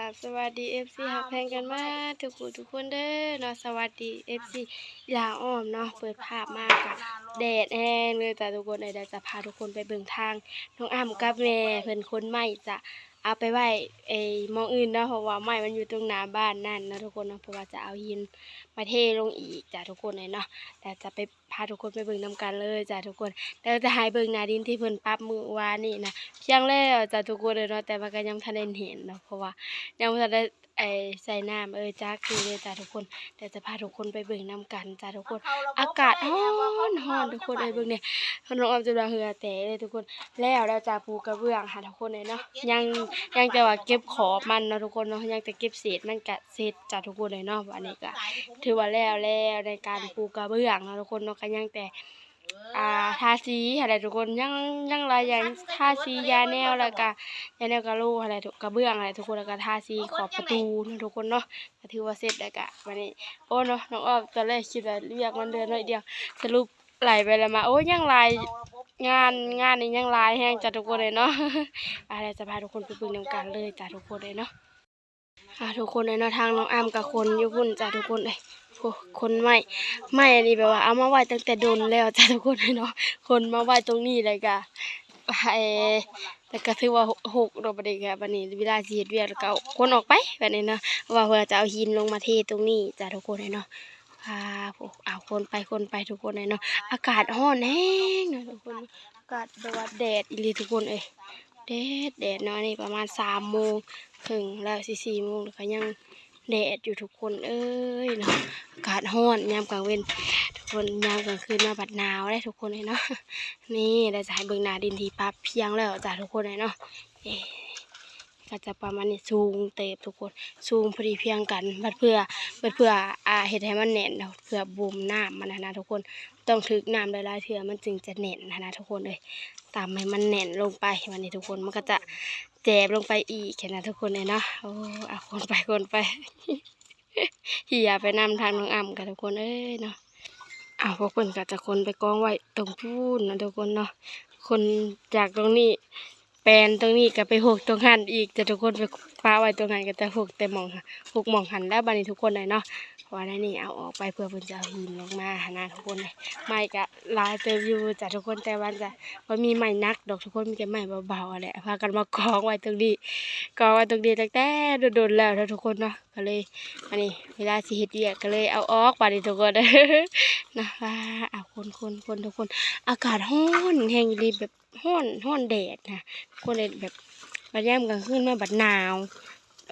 สวัสดี FC ฮักแพงกันมาทุกคนเด้อเนาะสวัสดี FC ลาอ้อมเนาะเปิดภาพมากะแดดแห้งเลยจ้ะทุกคนเดี๋ยวจะพาทุกคนไปเบิ่งทางน้องอ้ำกับแม่เพิ่นคนไม้จะเอาไปไว้หม้องอื่นเนาะเพราะว่าไม้มันอยู่ตรงหน้าบ้านนั่นเนาะทุกคนเนาะเพราะว่าจะเอาหินมาเทลงอีกจ้ะทุกคนเลยเนาะแต่จะไปพาทุกคนไปเบิ่งนำกันเลยจ้ะทุกคนแต่จะให้เบิ่งหน้าดินที่เพิ่นปรับมื้อวานนี่นะเพียงแล้วจ้ะทุกคนเลยเนาะแต่ว่าก็ยังทันได้เห็นเนาะเพราะว่า ยังบ่ทันได้ใส่น้ำจักอยู่เลยจ้ะทุกคนเดี๋ยวจะพาทุกคนไปเบิ่งนำกันจ้ะทุกคนอากาศร้อนทุกคนเบิ่งเนี่ยน้องออมจะว่าเหงื่อแตกเลยทุกคนแล้วจ้ะปูกระเบื้องค่ะทุกคนเลยเนาะยังแต่ว่าเก็บขอบมันเนาะทุกคนเนาะยังแต่เก็บเศษมันก็เสร็จจ้ะทุกคนเลยเนาะวันนี้ก็ถือว่าแล้วในการปูกระเบื้องเนาะทุกคนเนาะก็ยังแต่ทาสีอะไรทุกคนยังหลายอย่างทาสียาแนวแล้วก็ยาแนวกะโหลอะไรทุกกระเบื้องอะไรทุกคนแล้วก็ทาสีขอบประตูเนาะทุกคนเนาะก็ถือว่าเสร็จแล้วก็วันนี้โอ้เนาะน้องอ้อมตอนแรกคิดว่าเรียกมันเดือนน้อยเดียวสรุปไหลไปแล้วมาโอ้ยังหลายงานนี่ยังหลายแฮงจ้ะทุกคนเลยเนาะเดี๋ยวจะพาทุกคนไปเบิ่งนำกันเลยจ้ะทุกคนเลยเนาะทุกคนเลยเนาะทางน้องอ้ำกับคนอยู่พุ่นจ้ะทุกคนเลยคนไม่อันนี้แบบว่าเอามาไว้ตั้งแต่โดนแล้วจ้ะทุกคนเนาะคนมาไว้ตรงนี้เลยก็แต่ก็ถือว่าหกดอกบัดนี้ก็บัดนี้เวลาสิเฮ็ดเวียกแล้วก็คนออกไปบัดนี้เนาะว่าเพื่อจะเอาหินลงมาเทตรงนี้จ้ะทุกคนเนาะเอาคนไปทุกคนเนาะอากาศร้อนแฮงเนาะทุกคนอากาศแบบว่าแดดอีหลีทุกคนแดดเนาะนี่ประมาณ3 โมงถึงแล้ว4 โมงแล้วก็ยังแดดอยู่ทุกคนเนาะอากาศร้อนยามกลางเว้นทุกคนยามกลางคืนมาบัดหนาวได้ทุกคนเนาะนี่ได้จะให้เบิ่งหน้าดินที่ปรับเพียงแล้วจ้ะทุกคนเนาะก็จะประมาณนี้สูงเติบทุกคนสูงพอดีเพียงกันเพื่อเฮ็ดให้มันแน่นเพื่อบ่มน้ำมันนะทุกคนต้องถึกน้ำหลายๆเทื่อมันจึงจะแน่นนะทุกคนเลยตามให้มันแน่นลงไปวันนี้ทุกคนมันก็จะแจบลงไปอีกแค่นั้นทุกคนเลยเนาะโอ้คนไปเหี่ยไปนำทางน้องอ้ำกันทุกคนเนาะพวกเพิ่นก็จะคนไปกองไว้ตรงพูนนะทุกคนเนาะคนจากตรงนี้แปลนตรงนี้ก็ไปหกตรงหันอีกจะทุกคนไปปาไว้ตรงหันก็จะหกแต่หมองหันแล้วบัดนี้ทุกคนเลยเนาะเพราะว่านี่เอาออกไปเพื่อเพิ่นจะเอาหินลงมาหาทุกคนเลยไม้ก็ลายเติมอยู่จ้ะทุกคนแต่ว่าจะบ่มีไม้นักดอกทุกคนมีแต่ไม้เบาๆแหละพากันมากองไว้ตรงนี้ตั้งแต่โดนๆแล้วทุกคนเนาะก็เลยอันนี้เวลาสิเฮ็ดเวียกก็เลยเอาออกบัดนี้ทุกคนนะคนทุกคนอากาศร้อนแห้งดีแบบร้อนแดดนะคนเลยแบบบัดยามกลางคืนมาบัดหนาว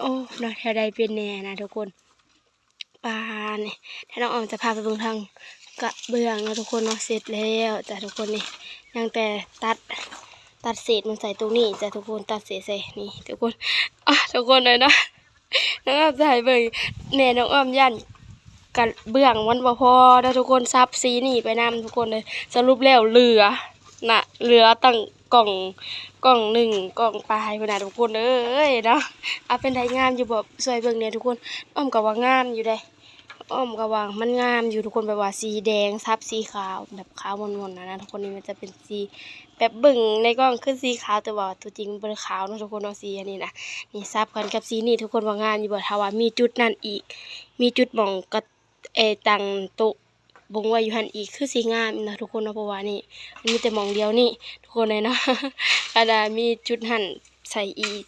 โอ้เนาะแถวใดเป็นแน่นะทุกคนนี่ถ้าน้องออมจะพาไปเบิ่งทางกระเบื้องนะทุกคนเนาะเสร็จแล้วจ้ะทุกคนนี่ยังแต่ตัดเศษมันใส่ตรงนี้จ้ะทุกคนตัดเศษใส่นี่ทุกคนทุกคนเลยเนาะน้องออมจะให้เบิ่งแน่น้องออมย่านกันเบื้องมันบ่พอนะทุกคนซับซีนี่ไปนำทุกคนเลยสรุปแล้วเหลือตั้งกล่องหนึ่งกล่องปลายพุ่นน่ะทุกคนเนาะเป็นไดงามอยู่บ่สวยเบิ่งเนี่ยทุกคนอ้อมก็ว่างามอยู่อ้อมก็ว่ามันงามอยู่ทุกคนแบบว่าสีแดงซับสีขาวแบบขาวมนๆนะทุกคนนี่มันจะเป็นสีแบบเบิ่งในกล้องคือสีขาวแต่ว่าตัวจริงบ่ได้ขาวนะทุกคนเนาะสีอันนี้นะนี่ซับกันกับสีนี่ทุกคนว่างามอยู่บ่ถ้าว่ามีจุดนั่นอีกมีจุดหม่องก็ตั้งโต๊ะบงไว้อยู่หันอีกคือสีงามนะทุกคนเนาะเพราะว่านี่มันมีแต่หม่องเดียวนี่ทุกคนเลยเนาะมีจุดหันใส่อีก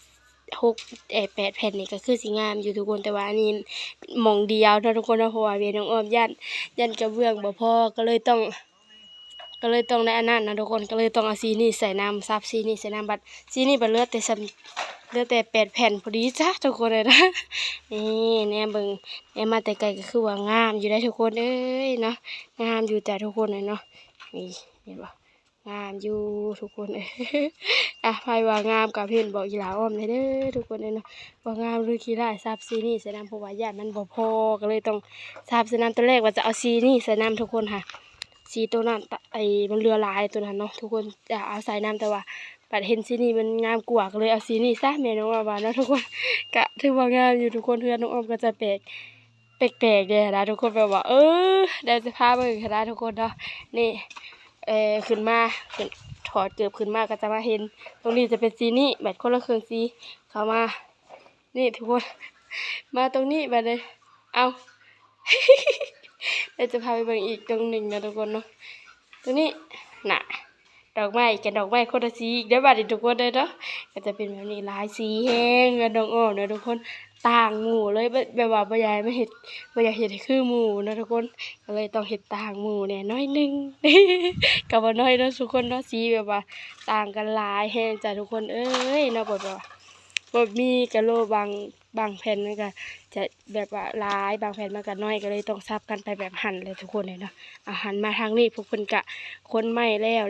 8 แผ่นนี่ก็คือสีงามอยู่ทุกคนแต่ว่าอันนี้หม่องเดียวนะทุกคนเนาะเพราะว่าเวียน้องอ้อมยันกระเบื้องบ่พอก็เลยต้องในอันนั้นนะทุกคนก็เลยต้องเอาสีนี่ใส่น้ำซับสีนี่ใส่น้ำบัดสีนี่บัดเหลือแต่8 แผ่นพอดีจ้ะทุกคนเลยนะนี่แน่เบิ่งแน่มาแต่ไกลก็คือว่างามอยู่ได้ทุกคนเนาะงามอยู่แต่ทุกคนเลยเนาะนี่เห็นบ่งามอยู่ทุกคนไผว่างามกับเพิ่นบอกอีหลาอ้อมเลยเด้อทุกคนเลยเนาะว่างามหรือขี้ร้ายซับสีนี่ใส่น้ำเพราะว่าญาติมันบ่พอก็เลยต้องซับใส่น้ำตัวแรกว่าจะเอาสีนี่ใส่น้ำทุกคนค่ะสีตัวนั้นมันเรือลายตัวนั้นเนาะทุกคนจะเอาใส่น้ำแต่ว่าปัดเห็นสีนี้มันงามกว่าก็เลยเอาสีนี้ซะแม่น้องว่าเนาะทุกคนก็ถือว่างามอยู่ทุกคนเพื่อนน้องอ้อมก็จะแปลกเลยนะทุกคนแบบว่าเดี๋ยวจะพาไปเบิ่งนะทุกคนเนาะนี่ขึ้นถอดเกือบขึ้นมาก็จะมาเห็นตรงนี้จะเป็นสีนี้แบบคนละเครื่องสีเข้ามา นี่ทุกคนมาตรงนี้บัดนี้เอา เดี๋ยวจะพาไปเบิ่งอีกตรงหนึ่งนะทุกคนเนาะตรงนี้น่ะดอกไม้กับดอกไม้คนละสีอีกเดี๋ยวบัดนี้ทุกคนเลยเนาะก็จะเป็นแบบนี้หลายสีแห้งกับดอกอ้อมนะทุกคนต่างหมู่เลยแบบว่าบ่อยากมาเฮ็ดบ่อยากเฮ็ดให้คือหมู่นะทุกคนก็เลยต้องเฮ็ดต่างหมู่เนี่ยน้อยหนึง ก็บ่น้อยเนาะทุกคนเนาะสีแบบว่าต่างกันหลายแฮงจ้ะทุกคนเอ้ยเนาะบ่มีกะโลบางแผ่นมันก็จะแบบว่าหลายบางแผ่นมันก็น้อยก็เลยต้องซับกันไปแบบหั่นเลยทุกคนเลยเนาะเอาหันมาทางนี้พวกเพิ่นก็คนไม้แล้ว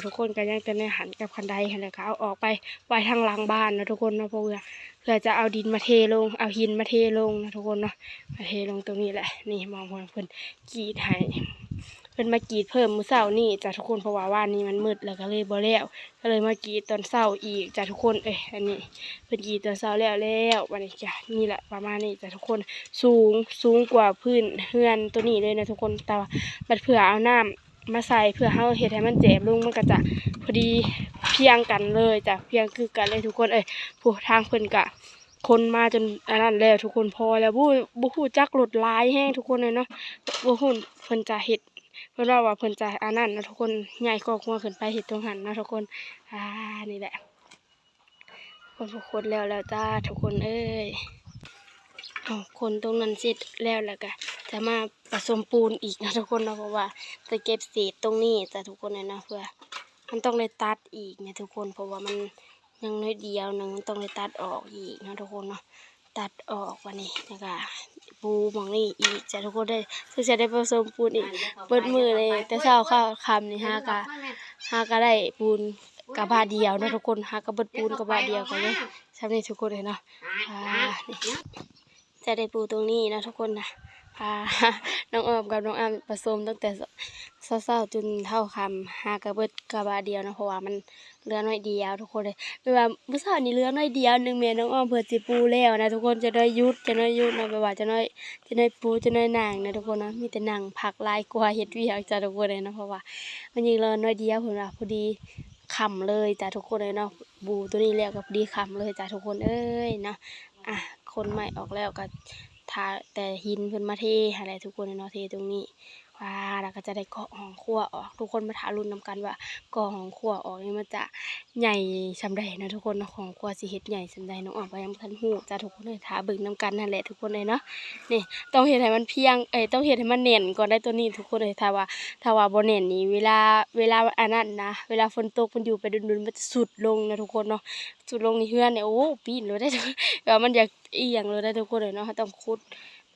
ทุกคนก็ยังจะได้หันกับคันไดหั่นแหละก็เอาออกไปไว้ทางหลังบ้านเนาะทุกคนเนาะเพื่อจะเอาดินมาเทลงเอาหินมาเทลงนะทุกคนเนาะมาเทลงตรงนี้แหละนี่มองเพิ่นกรีดให้เพิ่นมากรีดเพิ่มมื้อเช้านี่จ้ะทุกคนเพราะว่าว่านนี้มันมืดแล้วก็เลยบ่แล้วก็เลยมากรีดตอนเช้าอีกจ้ะทุกคนอันนี้เพิ่นกรีดตอนเช้าแล้ววันนี้จ้ะนี่แหละประมาณนี้จ้ะทุกคนสูงกว่าพื้นเฮือนตัวนี้เลยนะทุกคนแต่ว่าบัดเผื่อเอาน้ำมาใส่เพื่อเฮาเฮ็ดให้มันแจ่มลงมันก็จะพอดีเพียงกันเลยจ้ะเพียงคือกันเลยทุกคนผู้ทางเพิ่นก็คนมาจนอันนั้นแล้วทุกคนพอแล้วบ่ฮู้จักรถหลายแฮงทุกคนเลยเนาะบ่ฮู้เพิ่นจะเฮ็ดเพิ่นว่าเพิ่นจะอันนั้นนะทุกคนใหญ่กว่าหัวขึ้นไปเฮ็ดตรงหันนะทุกคนนี่แหละคนทุกคนแล้วจ้าทุกคนเอาคนตรงนั้นเสร็จแล้วก็จะมาผสมปูนอีกนะทุกคนเนาะเพราะว่าจะเก็บเศษตรงนี้จ้ะทุกคนเลยนะเพื่อมันต้องเลยตัดอีกเนี่ยทุกคนเพราะว่ามันยังน้อยเดียวหนึงต้องเลยตัดออกอีกนะทุกคนเนาะตัดออกวันนี้นะคะปูหมองนี่อีกจ้ะทุกคนซึ่งจะได้ผสมปูนอีกเปิดมือเลยแต่เช้าข้าวคำนี่ฮากะได้ปูนกะบาเดียวนะทุกคนฮากะเบิดปูนกะบาเดียวกันเลยใช่ไหมทุกคนเลยเนาะนี่จะได้ปูตรงนี้นะทุกคนนะน้องออมกับน้องอ้ำผสมตั้งแต่เช้าจนเท่าคำฮากะเบิดกะบาเดียวนะเพราะว่ามันเรือน้อยเดียวทุกคนเลยไม่ว่าเมื่อเช้านี้เรือน้อยเดียวหนึ่งเมียน้องอ้อมเผื่อสิปูแล้วนะทุกคนจะได้ยุดนะไม่ว่าจะน้อยปูจะน้อยนางนะทุกคนนะมีแต่นางผักลายกว่าเห็ดเวียกจ้ะทุกคนเลยนะเพราะว่ามันยิงเรือน้อยเดียวเผื่อพอดีคำเลยจ้ะทุกคนเลยเนาะบูตัวนี้แล้วก็พอดีคำเลยจ้ะทุกคนเนาะคนใหม่ออกแล้วก็ทาแต่หินเพิ่นมาเทอะไรทุกคนเนาะเทตรงนี้แล้วก็จะได้เกาะห้องครัวออกทุกคนมาทารุณนำกันว่าเกาะห้องครัวออกนี่มันจะใหญ่สำใดนะทุกคนของครัวสิเฮ็ดใหญ่สำใดน้องออกไปยังทันฮู้จ้ะทุกคนเลยทาเบิ่งนำกันนั่นแหละทุกคนเลยเนาะนี่ต้องเฮ็ดให้มันเพียงต้องเฮ็ดให้มันแน่นก่อนได้ตัวนี้ทุกคนเลยถ้าว่าบ่แน่นนี่เวลาอันนั้นนะเวลาฝนตกมันอยู่ไปดุนๆมันจะสุดลงนะทุกคนเนาะสุดลงนี่เฮือนเนี่ยโอ้ปีนเลยได้แบบมันอยากเอียงเลยได้ทุกคนเลยเนาะต้องขุด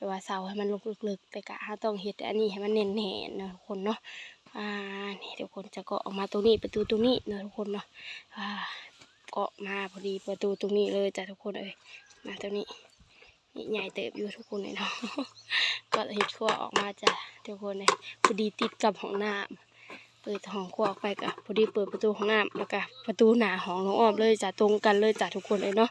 แปลว่าเสาให้มันลึกๆแต่กะต้องเฮ็ดอันนี้ให้มันแน่นๆนะทุกคนเนาะนี่ทุกคนจะเกาะออกมาตรงนี้ประตูตรงนี้นะทุกคนเนาะเกาะมาพอดีประตูตรงนี้เลยจ้ะทุกคนมาตรงนี้นี่ใหญ่เติบอยู่ทุกคนเลยเนาะ ก็เฮ็ดครัวออกมาจ้ะทุกคนเลยพอดีติดกับห้องน้ำเปิดห้องครัวออกไปกะพอดีเปิดประตูห้องน้ำแล้วก็ประตูหน้าห้องน้องอ้อมเลยจ้ะตรงกันเลยจ้ะทุกคนเลยเนาะ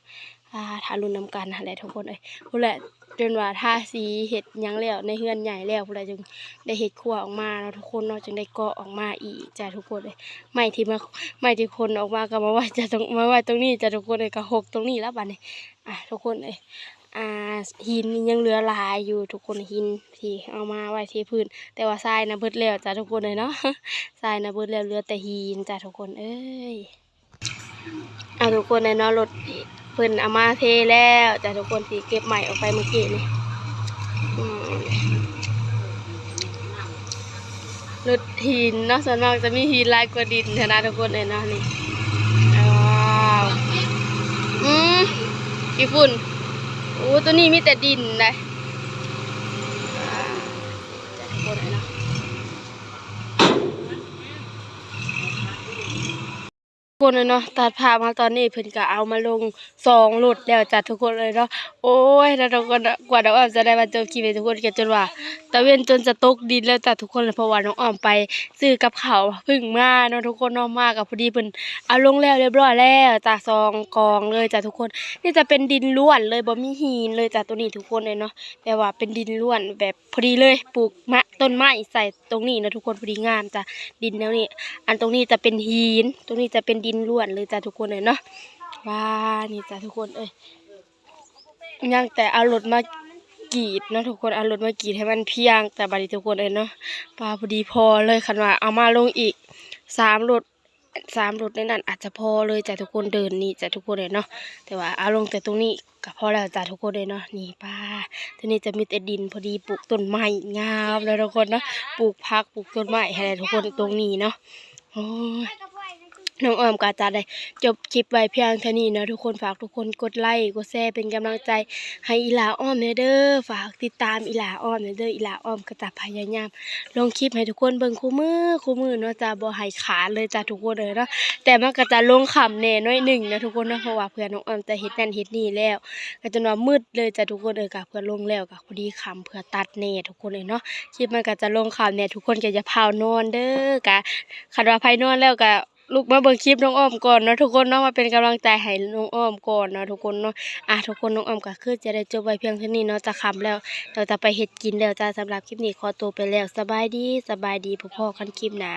ทารุณนำกันอะไรทุกคนเลยพูดแหละจนว่าทาสีเห็ดยังแล้วในเฮือนใหญ่แล้วพูดแหละจึงได้เห็ดครัวออกมาแล้วทุกคนเนาะจึงได้เกาะออกมาอีกจ้ะทุกคนเลยไม่ที่คนออกมาก็มาไว้จะมาไว้ตรงนี้จ้ะทุกคนเลยก็หกตรงนี้แล้วบัดนี้ทุกคนเลยหินยังเหลือหลายอยู่ทุกคนหินที่เอามาไว้ที่พื้นแต่ว่าทรายนะเบิดแล้วจ้ะทุกคนเลยเนาะ ทรายนะเบิดแล้วเหลือแต่หินจ้ะทุกคนทุกคนในเนาะรถเพิ่นเอามาเทแล้วจ้ะทุกคนที่เก็บใหม่ออกไปเมื่อกี้นี่รถหินเนาะส่วนมากจะมีหินลายกว่าดินนะทุกคนเลยเนาะนี่ว้าวกี่ฝุ่นโอ้ตัวนี้มีแต่ดินนะจะทุกคนเลยเนาะคนเลยเนาะตัดภาพมาตอนนี้เพิ่นก็เอามาลง2รถแล้วจ้ะทุกคนเลยเนาะโอ้ยแล้วทุกคนกว่าน้องอ้อมจะได้มาเจอคลิปให้ทุกคนกันจนว่าตะเวนจนจะตกดินแล้วจ้ะทุกคนเลยเพราะว่าน้องอ้อมไปซื้อกับข้าวเพิ่งมาเนาะทุกคนเนาะมากับพอดีเพิ่นเอาลงแล้วเรียบร้อยแล้วจ้ะ2กองเลยจ้ะทุกคนนี่จะเป็นดินล้วนเลยบ่มีหินเลยจ้ะตัวนี้ทุกคนเลยเนาะแต่ว่าเป็นดินล้วนแบบพอดีเลยปลูกต้นไม้ใส่ตรงนี้นะทุกคนพอดีงามจ้ะดินแล้วนี่อันตรงนี้จะเป็นหินตรงนี้จะเป็นดินล้วนเลยจ้ะทุกคนเลยเนาะว้านี่จ้ะทุกคน ยังแต่เอารถมากรีดเนาะทุกคนเอารถมากรีดให้มันเพียงแต่บัดนี้ทุกคนเอ้ยเนาะปลาพอดีพอเลยคันว่าเอามาลงอีก3 รถในนั้นอาจจะพอเลยจ้ะทุกคนเดินนี่จ้ะทุกคนเลยเนาะแต่ว่าเอาลงแต่ตรงนี้ก็พอแล้วจ้ะทุกคนเลยเนาะนี่ป้าทีนี้จะมีแต่ดินพอดีปลูกต้นไม้งามเลยทุกคนเนาะปลูกผักปลูกต้นไม้ให้ได้ทุกคนตรงนี้เนาะโอ้ยน้องอ้อมก็จะได้จบคลิปไว้เพียงเท่านี้เนาะทุกคนฝากทุกคนกดไลค์กดแชร์เป็นกำลังใจให้อีหลาอ้อมเด้อฝากติดตามอีหลาอ้อมเด้ออีหลาอ้อมก็จะพยายามลงคลิปให้ทุกคนเบิ่งคู่มือเนาะจะบ่ให้ขาดเลยจ้ะทุกคนเลยเนาะแต่มันก็จะลงค่ำแน่น้อยหนึ่งนะทุกคนเนาะเพราะว่าเพื่อนน้องอ้อมจะเฮ็ดนั่นเฮ็ดนี่แล้วก็จนว่ามืดเลยจ้ะทุกคนก็เพื่อลงแล้วก็พอดีค่ำเพื่อตัดแน่ทุกคนเลยเนาะคลิปมันก็จะลงค่ำแน่ทุกคนก็อย่าพาวนอนเด้อกะคันว่าไผนอนแล้วก็ลุกมาเบิ่งคลิปน้องอ้อมก่อนเนาะทุกคนเนาะมาเป็นกำลังใจให้น้องอ้อมก่อนเนาะทุกคนเนาะทุกคนน้องอ้อมก็คือจะได้จบไว้เพียงเท่านี้เนาะจะค่ำแล้วเราจะไปเฮ็ดกินแล้วจ้าสำหรับคลิปนี้ขอตัวไปแล้วสบายดีพบกันคลิปหน้า